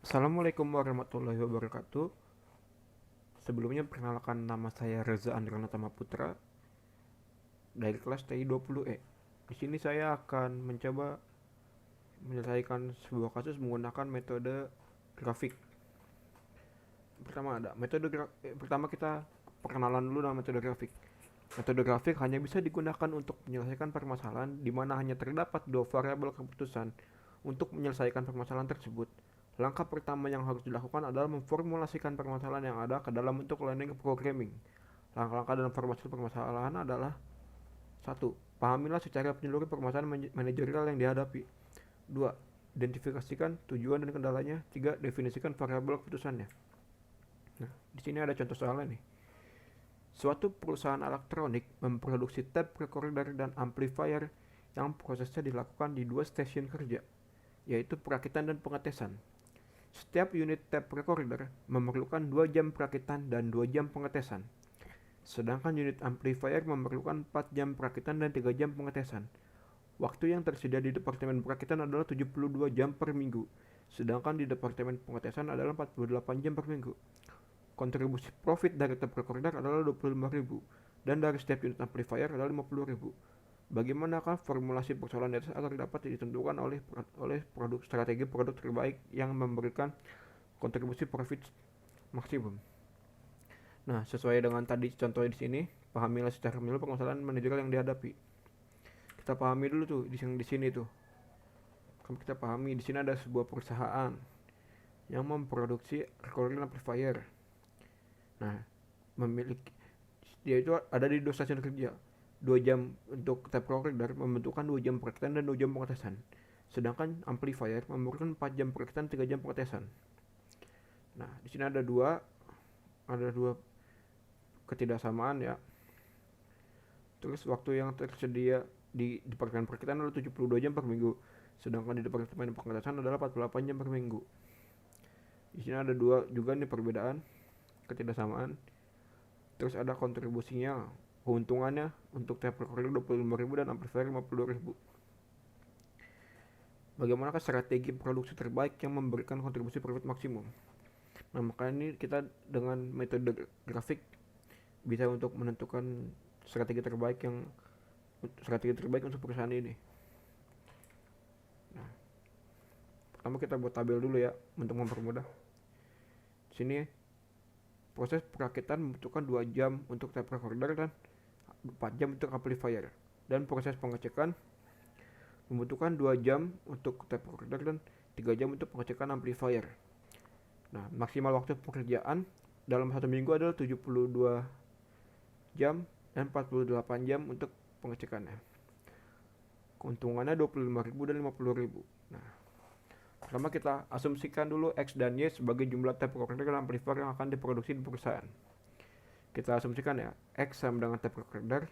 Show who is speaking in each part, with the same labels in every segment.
Speaker 1: Assalamualaikum warahmatullahi wabarakatuh. Sebelumnya perkenalkan, nama saya Reza Andrana Tama Putra dari kelas TI 20E. Di sini saya akan mencoba menyelesaikan sebuah kasus menggunakan metode grafik. Pertama kita perkenalan dulu dengan metode grafik. Metode grafik hanya bisa digunakan untuk menyelesaikan permasalahan di mana hanya terdapat dua variabel keputusan. Untuk menyelesaikan permasalahan tersebut, langkah pertama yang harus dilakukan adalah memformulasikan permasalahan yang ada ke dalam bentuk linear programming. Langkah-langkah dalam formulasi permasalahan adalah: satu, pahamilah secara menyeluruh permasalahan manajerial yang dihadapi. 2, identifikasikan tujuan dan kendalanya. 3, definisikan variabel keputusannya. Nah, di sini ada contoh soalnya nih. Suatu perusahaan elektronik memproduksi tape recorder dan amplifier yang prosesnya dilakukan di dua stasiun kerja, yaitu perakitan dan pengetesan. Setiap unit tape recorder memerlukan 2 jam perakitan dan 2 jam pengetesan. Sedangkan unit amplifier memerlukan 4 jam perakitan dan 3 jam pengetesan. Waktu yang tersedia di departemen perakitan adalah 72 jam per minggu, sedangkan di departemen pengetesan adalah 48 jam per minggu. Kontribusi profit dari tape recorder adalah 25.000 dan dari setiap unit amplifier adalah 50.000. Bagaimanakah formulasi persoalan di atas agar dapat ditentukan oleh strategi produk terbaik yang memberikan kontribusi profit maksimum? Nah, sesuai dengan tadi contohnya di sini, pahamilah secara menyeluruh permasalahan manajerial yang dihadapi. Kita pahami dulu tuh di sini tuh. Kalau kita pahami di sini ada sebuah perusahaan yang memproduksi recording amplifier. Nah, memiliki dia itu ada di dua stasiun kerja. 2 jam untuk tape recorder membutuhkan 2 jam perakitan dan 2 jam pengetesan. Sedangkan amplifier memerlukan 4 jam perakitan, 3 jam pengetesan. Nah, di sini ada dua ketidaksamaan ya. Terus waktu yang tersedia di departemen perakitan adalah 72 jam per minggu, sedangkan di departemen pengetesan adalah 48 jam per minggu. Di sini ada dua juga nih perbedaan, ketidaksamaan. Terus ada kontribusinya, keuntungannya untuk tape recorder 25.000 dan amplifier 52.000. Bagaimanakah strategi produksi terbaik yang memberikan kontribusi profit maksimum? Nah, makanya ini kita dengan metode grafik bisa untuk menentukan strategi terbaik untuk perusahaan ini. Nah, pertama kita buat tabel dulu ya untuk mempermudah. Di sini proses perakitan membutuhkan 2 jam untuk tape recorder dan 4 jam untuk amplifier. Dan proses pengecekan membutuhkan 2 jam untuk tape recorder dan 3 jam untuk pengecekan amplifier. Nah, maksimal waktu pekerjaan dalam satu minggu adalah 72 jam dan 48 jam untuk pengecekannya. Keuntungannya 25.000 dan 50.000. Nah, pertama kita asumsikan dulu X dan Y sebagai jumlah tape recorder dan amplifier yang akan diproduksi di perusahaan. Kita asumsikan ya, X sama dengan tape recorder,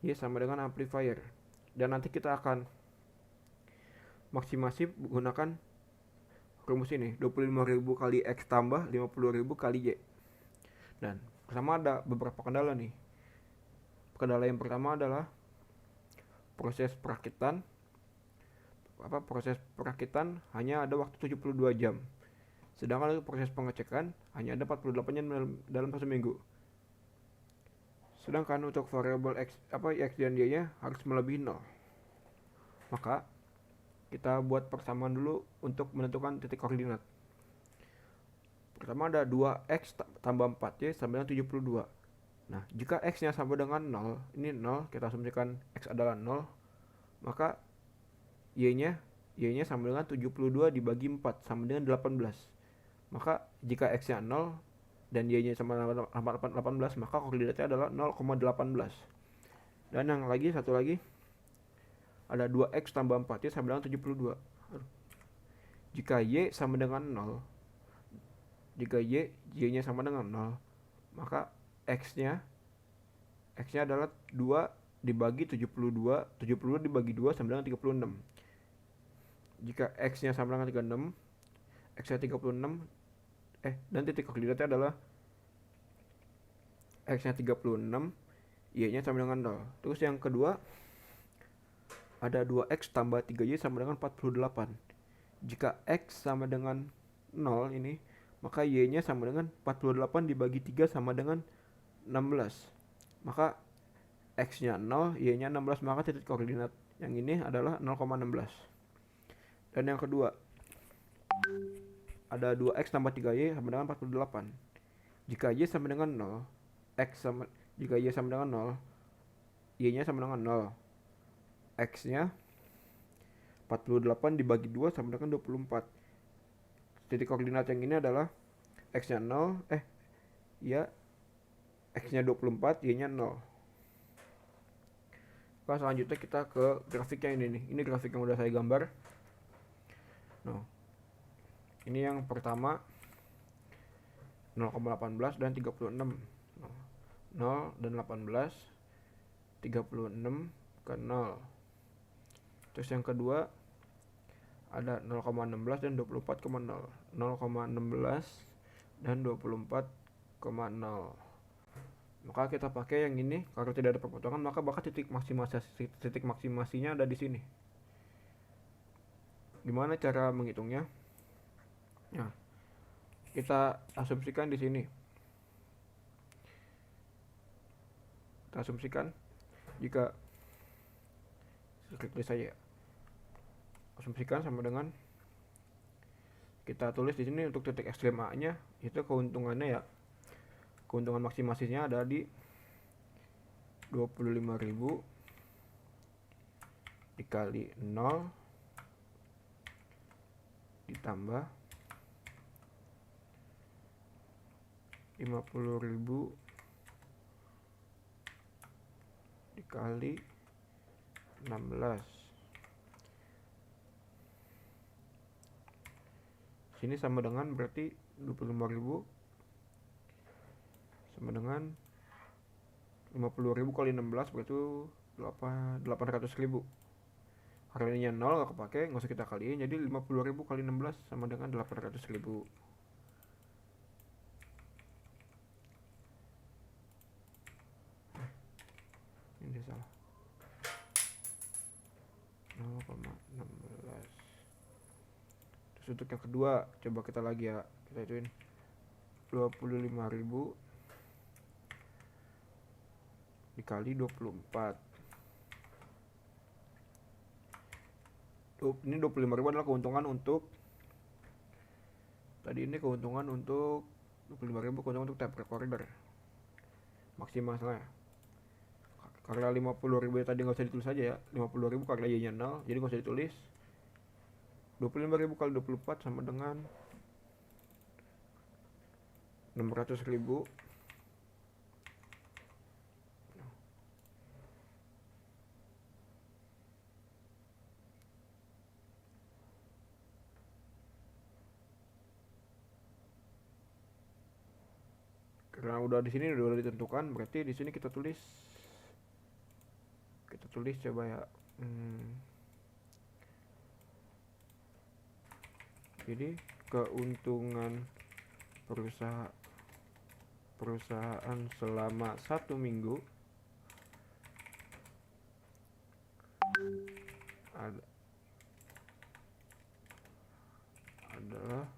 Speaker 1: Y sama dengan amplifier. Dan nanti kita akan maksimasi menggunakan rumus ini, 25.000 kali X tambah 50.000 kali Y. Dan pertama ada beberapa kendala nih. Kendala yang pertama adalah proses perakitan hanya ada waktu 72 jam. Sedangkan proses pengecekan hanya ada 48 jam dalam satu minggu. Sedangkan untuk variabel X dan Y-nya harus melebihi 0. Maka kita buat persamaan dulu untuk menentukan titik koordinat. Pertama ada 2X tambah 4Y sama dengan 72. Nah, jika X-nya sama dengan 0, ini 0, kita asumsikan X adalah 0, maka Y-nya sama dengan 72 dibagi 4 sama dengan 18. Maka jika X-nya 0 dan Y-nya sama dengan 18, maka koordinatnya adalah 0,18. Dan yang satu lagi ada 2X tambah 4Y sama dengan 72. Jika Y sama dengan 0, jika Y-nya sama dengan 0, maka X-nya adalah 2 dibagi 72 dibagi 2 sama dengan 36. Jika X-nya sama dengan 36, X-nya 36, dan titik koordinatnya adalah X-nya 36, Y-nya sama dengan 0. Terus yang kedua ada 2X tambah 3Y sama dengan 48. Jika X sama dengan 0 ini, maka Y-nya sama dengan 48 dibagi 3 sama dengan 16. Maka X-nya 0, Y-nya 16, maka titik koordinat yang ini adalah 0,16. Dan yang kedua, ada 2X tambah 3Y sama dengan 48. Jika Y sama dengan 0, jika Y sama dengan 0, Y-nya sama dengan 0. X-nya 48 dibagi 2 sama dengan 24. Titik koordinat yang ini adalah X-nya 0, ya, X-nya 24, Y-nya 0. Nah, selanjutnya kita ke grafik yang ini nih. Ini grafik yang udah saya gambar. Nah, ini yang pertama 0,18 dan 36. 0 dan 18, 36 ke 0. Terus yang kedua ada 0,16 dan 24,0. 0,16 dan 24,0. Maka kita pakai yang ini, kalau tidak ada perpotongan maka titik maksimasinya ada di sini. Gimana cara menghitungnya? Nah, kita asumsikan di sini. Kita asumsikan jika klik saja. Asumsikan sama dengan, kita tulis di sini untuk titik ekstrem A-nya itu keuntungannya ya. Keuntungan maksimasinya ada di 25.000 dikali 0 ditambah 50.000 dikali 16. Sini sama dengan berarti 25.000 sama dengan 50.000 kali 16 berarti 800.000. Karena ini 0 gak kepake, nggak usah kita kaliin, jadi 50.000 kali 16 sama dengan 800.000. Ini salah, 0,16. Terus untuk yang kedua, coba kita lagi ya, kita ituin 25.000 dikali 24. Ini 25.000 adalah keuntungan untuk, tadi ini keuntungan untuk 25.000 keuntungan untuk tape recorder maksimalnya. Karena 50.000 tadi nggak usah ditulis aja ya, 50.000 karena Y nya 0 jadi nggak usah ditulis. 25.000 kali 24 sama dengan 600.000. Karena udah di sini udah ditentukan, berarti di sini kita tulis coba ya. Jadi keuntungan perusahaan selama 1 minggu adalah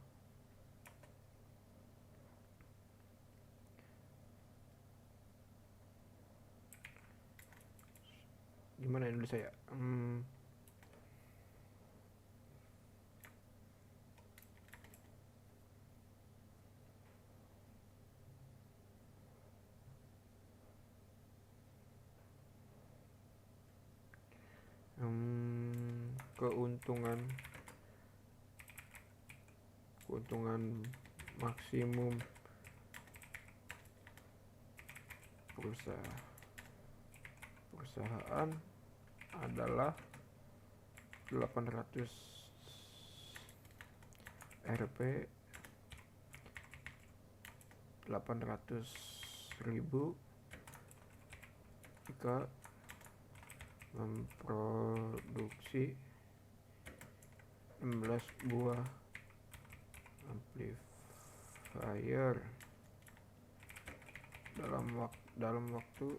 Speaker 1: gimana ini saya keuntungan maksimum perusahaan adalah 800 Rp 800.000 jika memproduksi 16 buah amplifier dalam waktu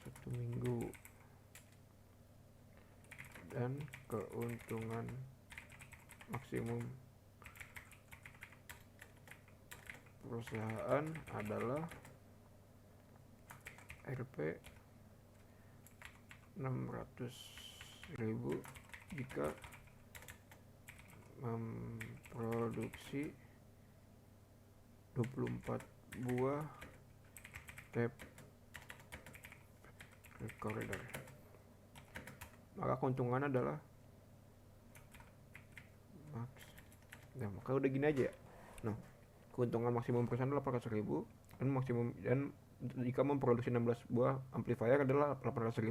Speaker 1: 1 minggu, dan keuntungan maksimum perusahaan adalah Rp 600.000 jika memproduksi 24 buah tape recorder. Maka keuntungan adalah nah, maka udah gini aja ya. Nah, keuntungan maksimum perusahaan adalah 800.000 dan maksimum dan jika memproduksi 16 buah amplifier adalah 800.000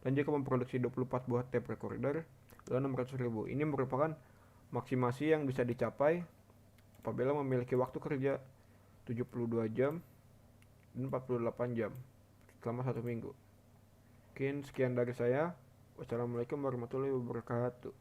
Speaker 1: dan jika memproduksi 24 buah tape recorder adalah 600.000. Ini merupakan maksimasi yang bisa dicapai apabila memiliki waktu kerja 72 jam dan 48 jam selama 1 minggu. Mungkin sekian dari saya. Wassalamualaikum warahmatullahi wabarakatuh.